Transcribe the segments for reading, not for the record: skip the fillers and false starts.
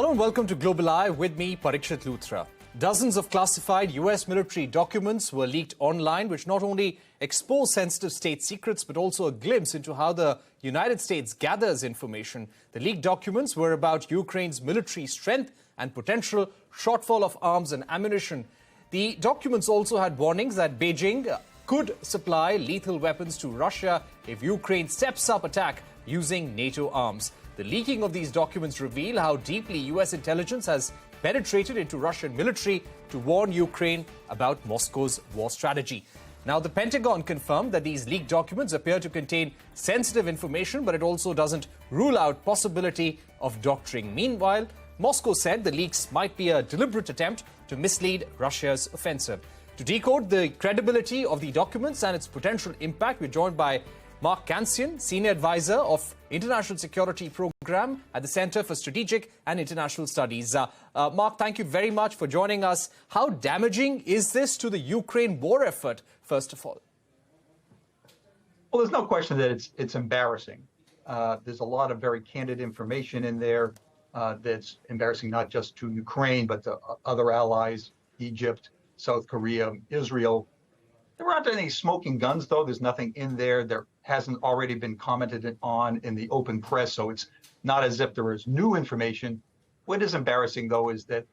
Hello and welcome to Global Eye. With me, Parikshit Luthra. Dozens of classified US military documents were leaked online, which not only expose sensitive state secrets, but also a glimpse into how the United States gathers information. The leaked documents were about Ukraine's military strength and potential shortfall of arms and ammunition. The documents also had warnings that Beijing could supply lethal weapons to Russia if Ukraine steps up attack using NATO arms. The leaking of these documents reveal how deeply US intelligence has penetrated into Russian military to warn Ukraine about Moscow's war strategy. Now, the Pentagon confirmed that these leaked documents appear to contain sensitive information, but it also doesn't rule out possibility of doctoring. Meanwhile, Moscow said the leaks might be a deliberate attempt to mislead Russia's offensive. To decode the credibility of the documents and its potential impact, we're joined by Mark Cancian, Senior Advisor of International Security Program at the Center for Strategic and International Studies. Mark, thank you very much for joining us. How damaging is this to the Ukraine war effort, first of all? Well, there's no question that it's embarrassing. There's a lot of very candid information in there that's embarrassing not just to Ukraine, but to other allies, Egypt, South Korea, Israel. There aren't any smoking guns, though. There's nothing in there. There hasn't already been commented on in the open press, so it's not as if there is new information. What is embarrassing, though, is that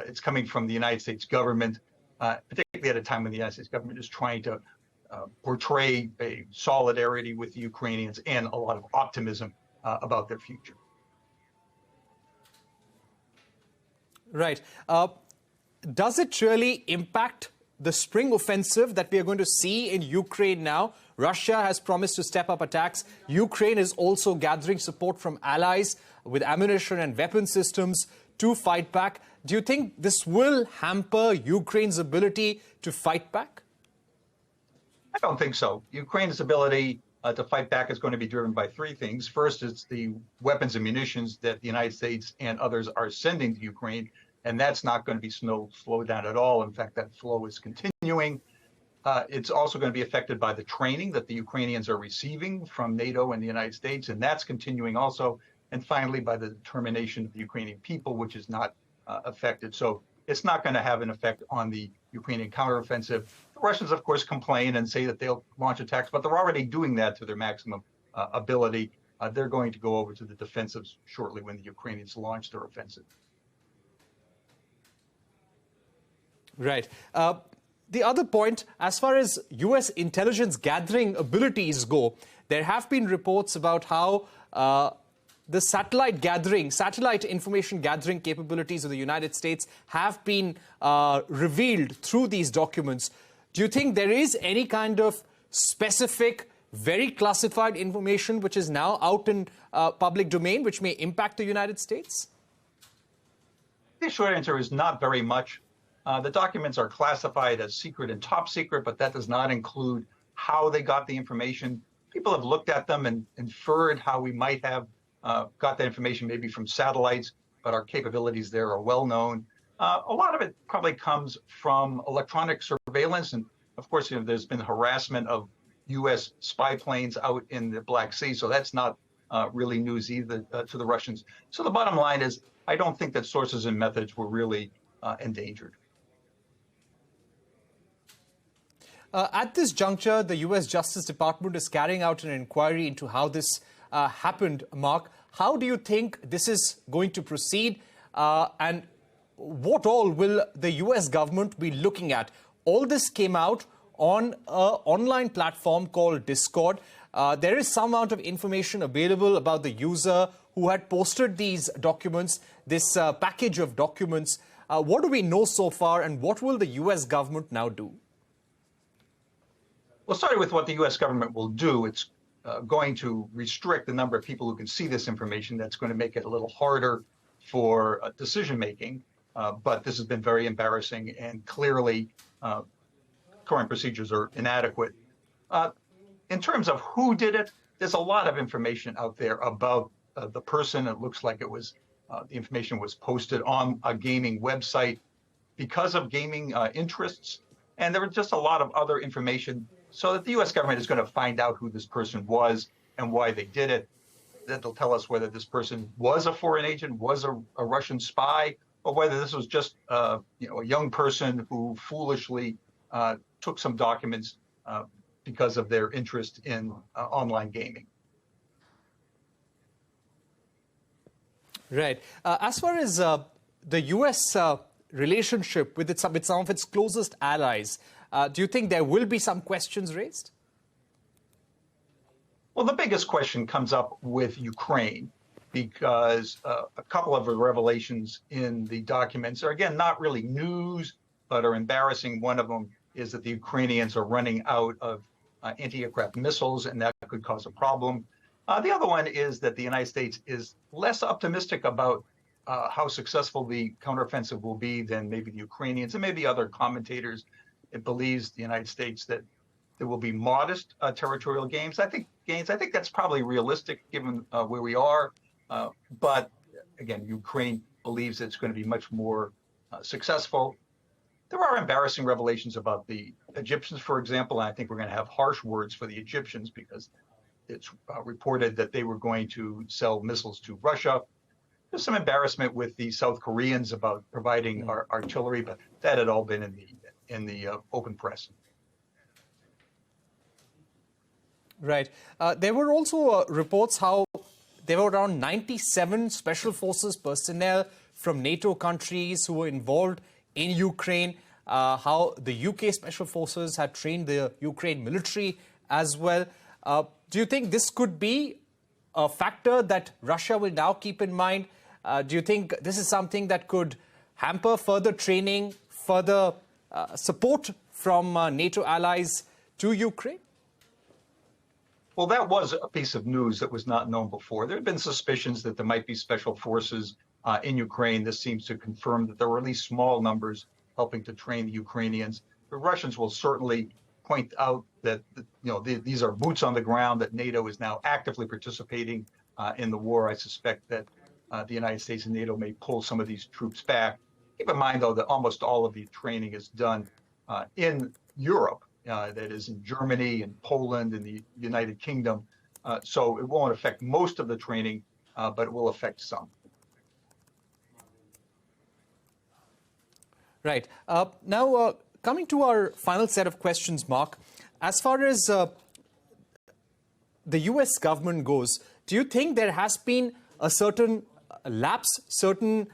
it's coming from the United States government, particularly at a time when the United States government is trying to portray a solidarity with the Ukrainians and a lot of optimism about their future. Right. Does it really impact the spring offensive that we are going to see in Ukraine now? Russia has promised to step up attacks. Ukraine is also gathering support from allies with ammunition and weapon systems to fight back. Do you think this will hamper Ukraine's ability to fight back? I don't think so. Ukraine's ability to fight back is going to be driven by three things. First, it's the weapons and munitions that the United States and others are sending to Ukraine, and that's not going to be slowed down at all. In fact, that flow is continuing. It's also going to be affected by the training that the Ukrainians are receiving from NATO and the United States, and that's continuing also. And finally, by the determination of the Ukrainian people, which is not affected. So it's not going to have an effect on the Ukrainian counteroffensive. The Russians, of course, complain and say that they'll launch attacks, but they're already doing that to their maximum ability. They're going to go over to the defensives shortly when the Ukrainians launch their offensive. Right. The other point, as far as U.S. intelligence gathering abilities go, there have been reports about how the satellite information gathering capabilities of the United States have been revealed through these documents. Do you think there is any kind of specific, very classified information which is now out in public domain, which may impact the United States? The short answer is not very much. The documents are classified as secret and top secret, but that does not include how they got the information. People have looked at them and inferred how we might have got that information maybe from satellites, but our capabilities there are well known. A lot of it probably comes from electronic surveillance. And of course, there's been harassment of U.S. spy planes out in the Black Sea. So that's not really news either to the Russians. So the bottom line is, I don't think that sources and methods were really endangered. At this juncture, the U.S. Justice Department is carrying out an inquiry into how this happened, Mark. How do you think this is going to proceed? And what all will the U.S. government be looking at? All this came out on an online platform called Discord. There is some amount of information available about the user who had posted these documents, this package of documents. What do we know so far, and what will the U.S. government now do? Well, starting with what the U.S. government will do, it's going to restrict the number of people who can see this information. That's going to make it a little harder for decision-making. But this has been very embarrassing, and clearly current procedures are inadequate. In terms of who did it, there's a lot of information out there about the person. It looks like it was the information was posted on a gaming website because of gaming interests. And there was just a lot of other information, so that the U.S. government is going to find out who this person was and why they did it. that'll tell us whether this person was a foreign agent, was a Russian spy, or whether this was just a young person who foolishly took some documents because of their interest in online gaming. Right. As far as the U.S. Relationship with some of its closest allies, do you think there will be some questions raised? Well, the biggest question comes up with Ukraine, because a couple of the revelations in the documents are, again, not really news, but are embarrassing. One of them is that the Ukrainians are running out of anti-aircraft missiles, and that could cause a problem. The other one is that the United States is less optimistic about how successful the counteroffensive will be than maybe the Ukrainians and maybe other commentators. It believes the United States that there will be modest territorial gains. I think that's probably realistic given where we are. But again, Ukraine believes it's going to be much more successful. There are embarrassing revelations about the Egyptians, for example. And I think we're going to have harsh words for the Egyptians, because it's reported that they were going to sell missiles to Russia. There's some embarrassment with the South Koreans about providing artillery, but that had all been in the open press. Right. There were also reports how there were around 97 special forces personnel from NATO countries who were involved in Ukraine, how the UK special forces had trained the Ukraine military as well. Do you think this could be a factor that Russia will now keep in mind? Do you think this is something that could hamper further training, further support from NATO allies to Ukraine? Well, that was a piece of news that was not known before. There had been suspicions that there might be special forces in Ukraine. This seems to confirm that there were at least small numbers helping to train the Ukrainians. The Russians will certainly point out that these are boots on the ground, that NATO is now actively participating in the war. I suspect that the United States and NATO may pull some of these troops back. Keep in mind, though, that almost all of the training is done in Europe. That is in Germany and Poland and the United Kingdom. So it won't affect most of the training, but it will affect some. Right. Now, coming to our final set of questions, Mark, as far as the U.S. government goes, do you think there has been a certain lapse, certain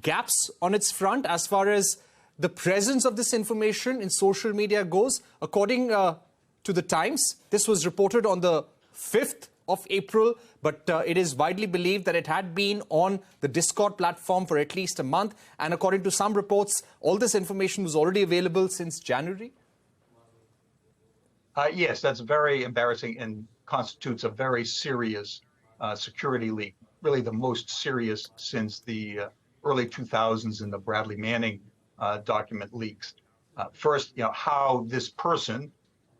gaps on its front as far as the presence of this information in social media goes? According to the Times, this was reported on the 5th of April, but it is widely believed that it had been on the Discord platform for at least a month. And according to some reports, all this information was already available since January. Yes, that's very embarrassing and constitutes a very serious security leak, really the most serious since the early 2000s in the Bradley Manning document leaks. First, how this person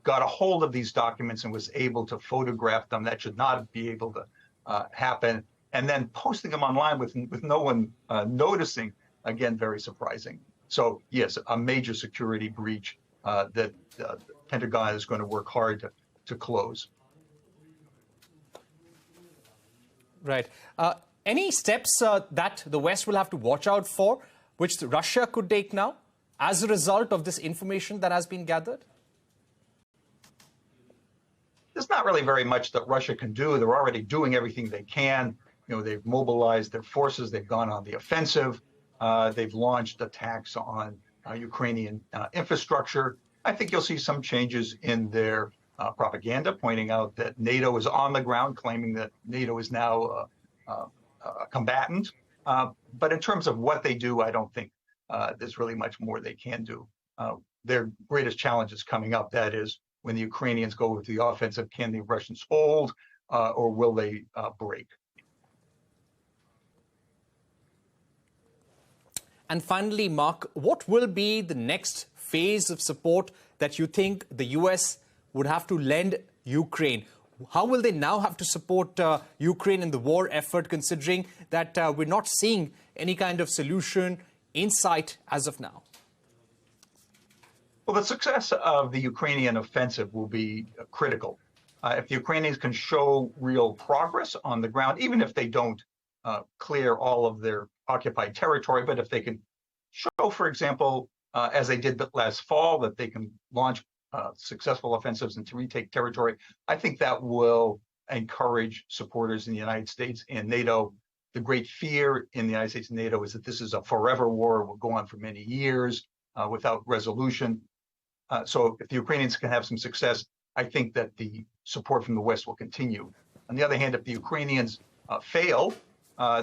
got a hold of these documents and was able to photograph them. That should not be able to happen. And then posting them online with no one noticing, again, very surprising. So, yes, a major security breach that the Pentagon is going to work hard to close. Right. Any steps that the West will have to watch out for, which Russia could take now as a result of this information that has been gathered? There's not really very much that Russia can do. They're already doing everything they can. They've mobilized their forces. They've gone on the offensive. They've launched attacks on Ukrainian infrastructure. I think you'll see some changes in their propaganda, pointing out that NATO is on the ground, claiming that NATO is now a combatant. But in terms of what they do, I don't think there's really much more they can do. Their greatest challenge is coming up. That is, when the Ukrainians go with the offensive, can the Russians hold or will they break? And finally, Mark, what will be the next phase of support that you think the U.S. would have to lend Ukraine? How will they now have to support Ukraine in the war effort, considering that we're not seeing any kind of solution in sight as of now? Well, the success of the Ukrainian offensive will be critical. If the Ukrainians can show real progress on the ground, even if they don't clear all of their occupied territory, but if they can show, for example, as they did last fall, that they can launch successful offensives and to retake territory, I think that will encourage supporters in the United States and NATO. The great fear in the United States and NATO is that this is a forever war, will go on for many years without resolution. So if the Ukrainians can have some success, I think that the support from the West will continue. On the other hand, if the Ukrainians fail,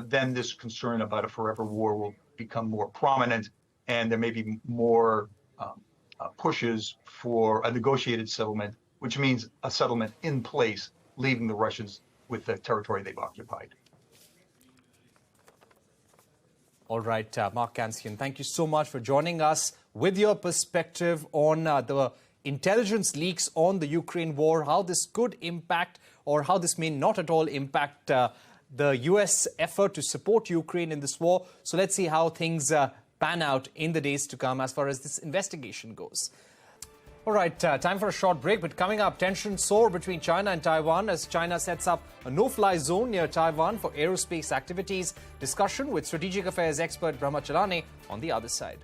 then this concern about a forever war will become more prominent, and there may be more pushes for a negotiated settlement, which means a settlement in place, leaving the Russians with the territory they've occupied. All right, Mark Cancian, thank you so much for joining us with your perspective on the intelligence leaks on the Ukraine war, how this could impact or how this may not at all impact the U.S. effort to support Ukraine in this war. So let's see how things pan out in the days to come as far as this investigation goes. All right, time for a short break, but coming up, tensions soar between China and Taiwan as China sets up a no-fly zone near Taiwan for aerospace activities. Discussion with strategic affairs expert Brahma Chalane on the other side.